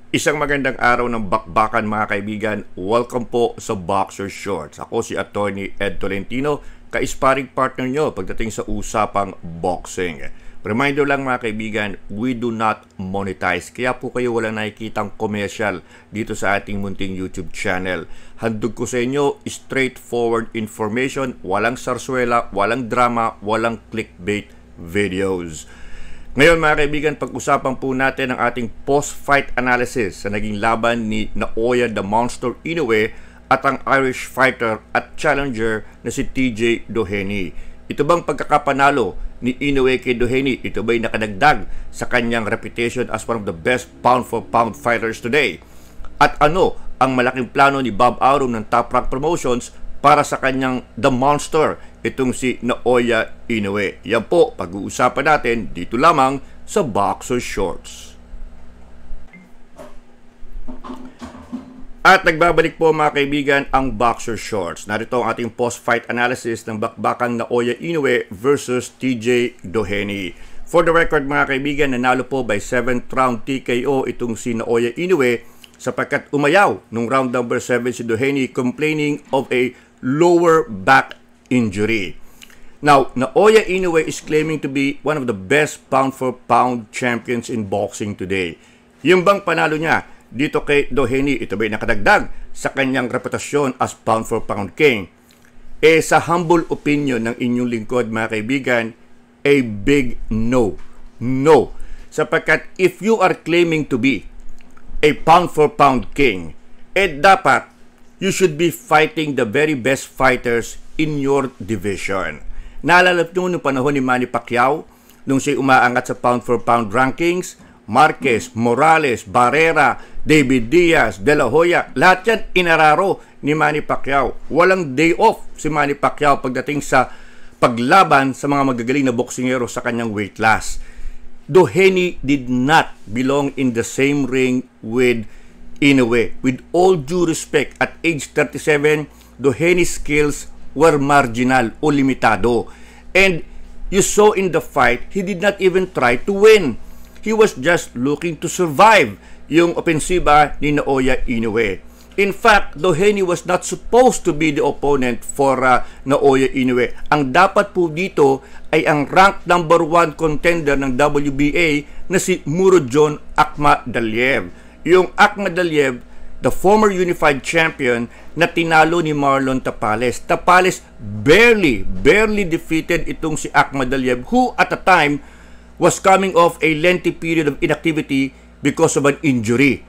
Isang magandang araw ng bakbakan mga kaibigan. Welcome po sa Boxer Shorts. Ako si Attorney Ed Tolentino, ka-sparring partner nyo pagdating sa usapang boxing. Reminder lang mga kaibigan, we do not monetize. Kaya po kayo walang nakikitang commercial dito sa ating munting YouTube channel. Handog ko sa inyo straightforward information, walang sarswela, walang drama, walang clickbait videos. Ngayon mga kaibigan, pag-usapan po natin ang ating post-fight analysis sa naging laban ni Naoya the Monster Inoue at ang Irish fighter at challenger na si TJ Doheny. Ito bang pagkakapanalo ni Inoue kay Doheny, ito ba'y nakadagdag sa kanyang reputation as one of the best pound-for-pound fighters today? At ano ang malaking plano ni Bob Arum ng Top Rank Promotions para sa kanyang The Monster, itong si Naoya Inoue? Yan po, pag-uusapan natin dito lamang sa Boxer Shorts. At nagbabalik po mga kaibigan ang Boxer Shorts. Narito ang ating post-fight analysis ng bakbakang Naoya Inoue versus TJ Doheny. For the record mga kaibigan, nanalo po by 7th round TKO itong si Naoya Inoue sapagkat umayaw nung round number 7 si Doheny complaining of a lower back injury. Now, Naoya Inoue is claiming to be one of the best pound-for-pound champions in boxing today. Yung bang panalo niya dito kay Doheny, ito ba'y nakadagdag sa kanyang reputasyon as pound-for-pound king? Sa humble opinion ng inyong lingkod mga kaibigan, a big no. No. Sapagkat if you are claiming to be a pound-for-pound king, dapat you should be fighting the very best fighters in your division. Naalala nyo noong panahon ni Manny Pacquiao, nung siya umaangat sa pound-for-pound rankings, Marquez, Morales, Barrera, David Diaz, De La Hoya, lahat yan inararo ni Manny Pacquiao. Walang day off si Manny Pacquiao pagdating sa paglaban sa mga magagaling na boksingero sa kanyang weight class. Doheny did not belong in the same ring with Inoue. With all due respect, at age 37, Doheny's skills were marginal o limitado. And you saw in the fight, he did not even try to win. He was just looking to survive yung opensiba ni Naoya Inoue. In fact, Doheny was not supposed to be the opponent for Naoya Inoue. Ang dapat po dito ay ang ranked number 1 contender ng WBA na si Murodjon Akhmadaliev. Yung Akhmadaliev, the former unified champion na tinalo ni Marlon Tapales. Tapales barely defeated itong si Akhmadaliev, who at the time was coming off a lengthy period of inactivity because of an injury.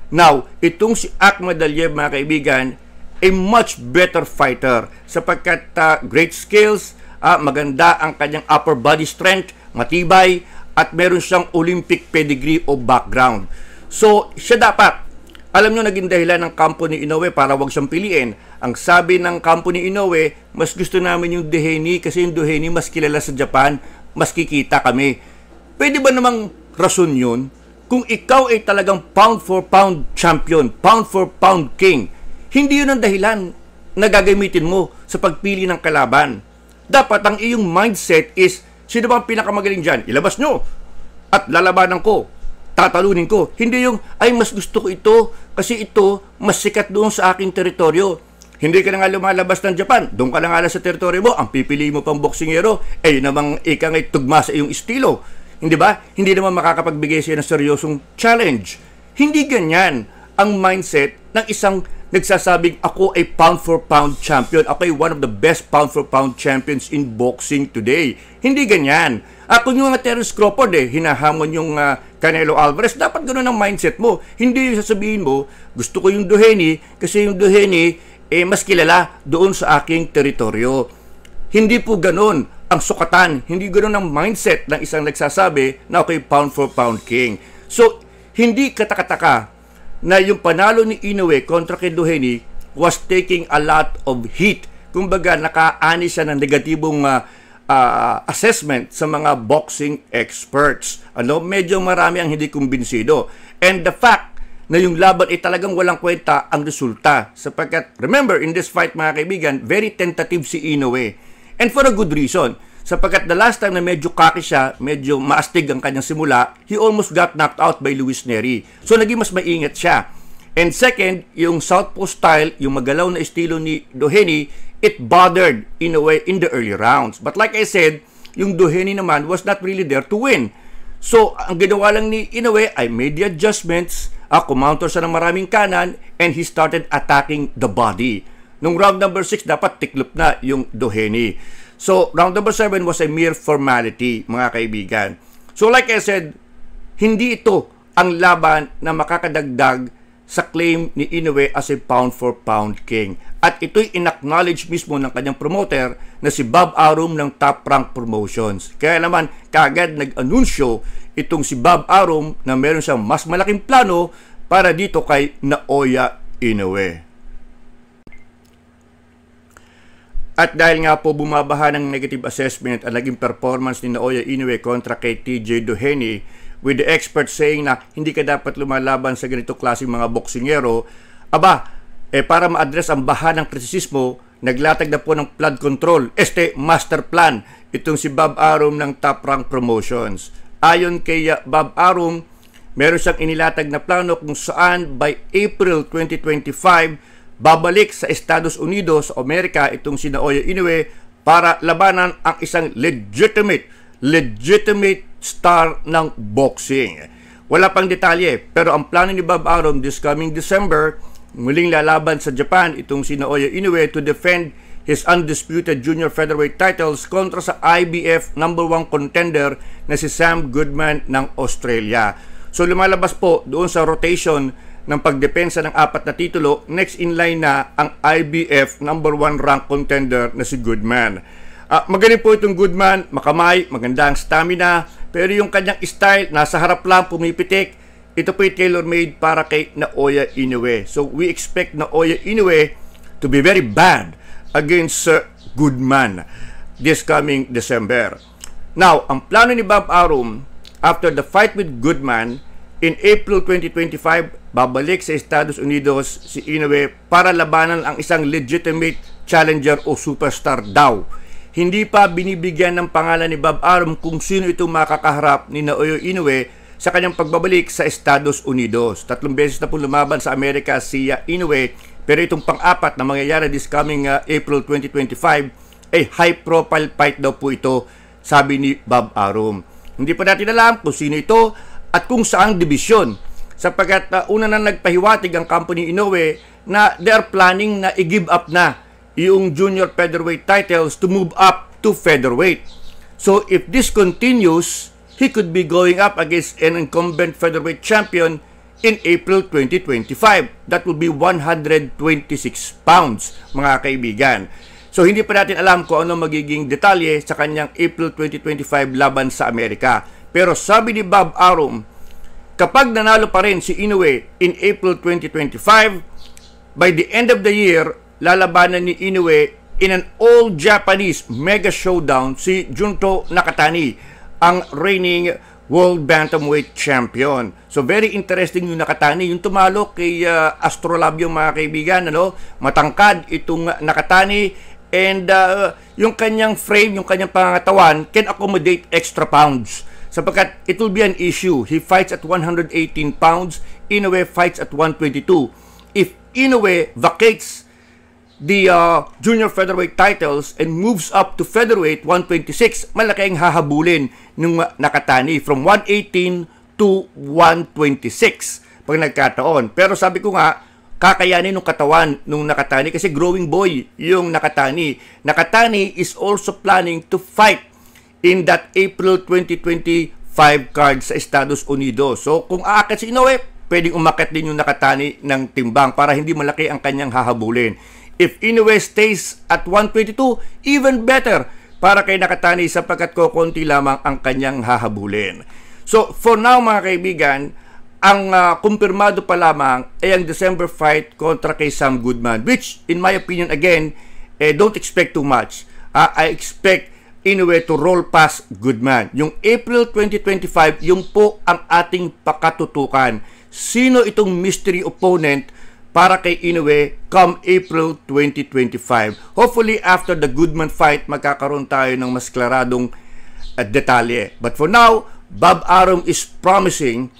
Now, itong si Akhmadaliev mga kaibigan, a much better fighter sapagkat great skills, maganda ang kanyang upper body strength, matibay, at meron siyang Olympic pedigree o background. So, siya dapat, alam nyo, naging dahilan ng kampo ni Inoue para wag siyang piliin. Ang sabi ng kampo ni Inoue, mas gusto namin yung Doheny kasi yung Doheny mas kilala sa Japan, mas kikita kami. Pwede ba namang rason yun? Kung ikaw ay talagang pound-for-pound champion, pound-for-pound king, hindi yun ang dahilan na gagamitin mo sa pagpili ng kalaban. Dapat ang iyong mindset is, sino ba ang pinakamagaling dyan? Ilabas nyo at lalabanan ko, tatalunin ko. Hindi yung, ay mas gusto ko ito kasi ito mas sikat doon sa aking teritoryo. Hindi ka na nga lumalabas ng Japan, doon ka na nga sa teritoryo mo, ang pipili mo pang boksingero, namang ika nga'y tugma sa iyong estilo. Hindi ba? Hindi naman makakapagbigay siya ng seryosong challenge. Hindi ganyan ang mindset ng isang nagsasabing ako ay pound-for-pound champion. Ako ay one of the best pound-for-pound champions in boxing today. Hindi ganyan. Kung yung Terence Crawford hinahamon yung Canelo Alvarez, dapat ganoon ang mindset mo. Hindi yung sasabihin mo, gusto ko yung Doheny kasi yung Doheny mas kilala doon sa aking teritoryo. Hindi po ganoon ang sukatan, hindi ganoon ang mindset ng isang nagsasabi na okay, pound-for-pound king. So, hindi katakataka na yung panalo ni Inoue kontra kay Doheny was taking a lot of heat. Kumbaga, nakaani siya ng negatibong assessment sa mga boxing experts. Medyo marami ang hindi kumbinsido. And the fact na yung laban ay talagang walang kwenta ang resulta. Sapagkat, remember, in this fight mga kaibigan, very tentative si Inoue. And for a good reason. sapagkat the last time na medyo kaki siya, medyo maastig ang kanyang simula, he almost got knocked out by Luis Neri. So naging mas maingat siya. And second, yung southpaw style, yung magalaw na estilo ni Doheny, it bothered in a way in the early rounds. But like I said, yung Doheny naman was not really there to win. So ang ginawa lang ni Inoue ay made the adjustments, kumounter siya ng maraming kanan, and he started attacking the body. Nung round number 6, dapat tiklop na yung Doheny. So, round number 7 was a mere formality, mga kaibigan. So, like I said, hindi ito ang laban na makakadagdag sa claim ni Inoue as a pound-for-pound king. At ito'y inacknowledge mismo ng kanyang promoter na si Bob Arum ng Top Rank Promotions. Kaya naman, kagad nag-anunsyo itong si Bob Arum na meron siyang mas malaking plano para dito kay Naoya Inoue. At dahil nga po bumabaha ng negative assessment ang naging performance ni Naoya Inoue kontra kay TJ Doheny, with the experts saying na hindi ka dapat lumalaban sa ganito klaseng mga boksingero, para ma-address ang baha ng kritisismo, naglatag na po ng flood control, master plan, itong si Bob Arum ng Top Rank Promotions. Ayon kay Bob Arum, meron siyang inilatag na plano kung saan by April 2025, babalik sa Estados Unidos, Amerika, itong si Naoya Inoue para labanan ang isang legitimate star ng boxing. Wala pang detalye, pero ang plano ni Bob Arum this coming December, muling lalaban sa Japan itong si Naoya Inoue to defend his undisputed junior featherweight titles kontra sa IBF number 1 contender na si Sam Goodman ng Australia. So lumalabas po doon sa rotation ng pagdepensa ng 4 na titulo, next in line na ang IBF number 1 rank contender na si Goodman. Magaling po itong Goodman, makamay, maganda ang stamina, pero yung kanyang style, nasa harap lang, pumipitik, ito po yung tailor-made para kay Naoya Inoue. So we expect Naoya Inoue to be very bad against Goodman this coming December. Now, ang plano ni Bob Arum, after the fight with Goodman, in April 2025, babalik sa Estados Unidos si Inoue para labanan ang isang legitimate challenger o superstar daw. Hindi pa binibigyan ng pangalan ni Bob Arum kung sino itong makakaharap ni Naoya Inoue sa kanyang pagbabalik sa Estados Unidos. 3 beses na po lumaban sa Amerika si Inoue, pero itong pang-4 na mangyayari this coming April 2025 ay high-profile fight daw po ito, sabi ni Bob Arum. Hindi pa natin alam kung sino ito at kung saang division, sapagkat una na nagpahiwatig ang company Inoue na they are planning na i-give up na yung junior featherweight titles to move up to featherweight. So if this continues, he could be going up against an incumbent featherweight champion in April 2025. That will be 126 pounds, mga kaibigan. So hindi pa natin alam kung ano magiging detalye sa kanyang April 2025 laban sa Amerika. Pero sabi ni Bob Arum, kapag nanalo pa rin si Inoue in April 2025, by the end of the year, lalabanan ni Inoue in an all-Japanese mega showdown si Junto Nakatani, ang reigning World Bantamweight Champion. So very interesting yung Nakatani, yung tumalo kay Astrolab yung mga kaibigan, matangkad itong Nakatani, and yung kanyang frame, yung kanyang pangatawan can accommodate extra pounds. Sapagkat it will be an issue. He fights at 118 pounds, Inoue fights at 122. If Inoue vacates the junior featherweight titles and moves up to featherweight 126, malaki ang hahabulin ng Nakatani from 118 to 126 pag nagkataon. Pero sabi ko nga, kakayanin ng katawan ng Nakatani kasi growing boy yung Nakatani. Nakatani is also planning to fight in that April 2025 card sa Estados Unidos. So kung aakyat si Inoue, pwedeng umakyat din yung Nakatani ng timbang para hindi malaki ang kanyang hahabulin. If Inoue stays at 122, even better para kay Nakatani sapagkat kokonti lamang ang kanyang hahabulin. So for now mga kaibigan, ang kumpirmado pa lamang ay ang December fight kontra kay Sam Goodman, which in my opinion again, don't expect too much. I expect Inoue to roll past Goodman. Yung April 2025, yung po ang ating pakatutukan. Sino itong mystery opponent para kay Inoue come April 2025. Hopefully, after the Goodman fight, magkakaroon tayo ng mas klaradong detalye. But for now, Bob Arum is promising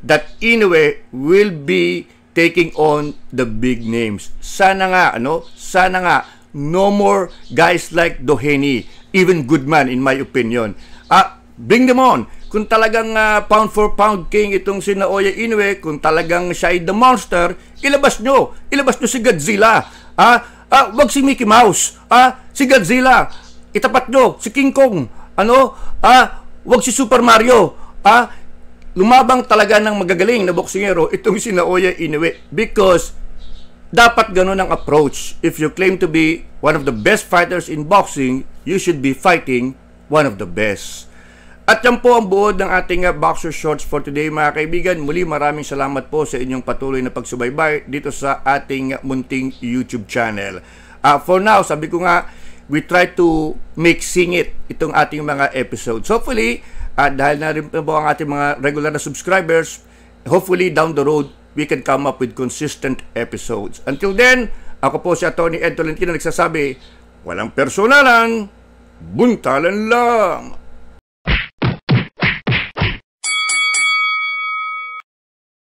that Inoue will be taking on the big names. Sana nga, Sana nga, no more guys like Doheny, even Goodman in my opinion. Bring them on. Kung talagang pound for pound king itong si Naoya Inoue, kung talagang siya ay the monster, ilabas nyo si Godzilla. Wag si Mickey Mouse. Si Godzilla. Itapat nyo si King Kong. Wag si Super Mario. Lumabang talaga ng magagaling na boksingero itong si Naoya Inoue, because dapat ganun ang approach. If you claim to be one of the best fighters in boxing, you should be fighting one of the best. At yan po ang buod ng ating Boxer Shorts for today, mga kaibigan. Muli, maraming salamat po sa inyong patuloy na pagsubaybay dito sa ating munting YouTube channel. For now, sabi ko nga, we try to make singit itong ating mga episodes. Hopefully, dahil na rin po ang ating mga regular na subscribers, hopefully down the road, we can come up with consistent episodes. Until then, ako po si Atty. Ed Tolentino nagsasabi, walang personalan, buntalan lang.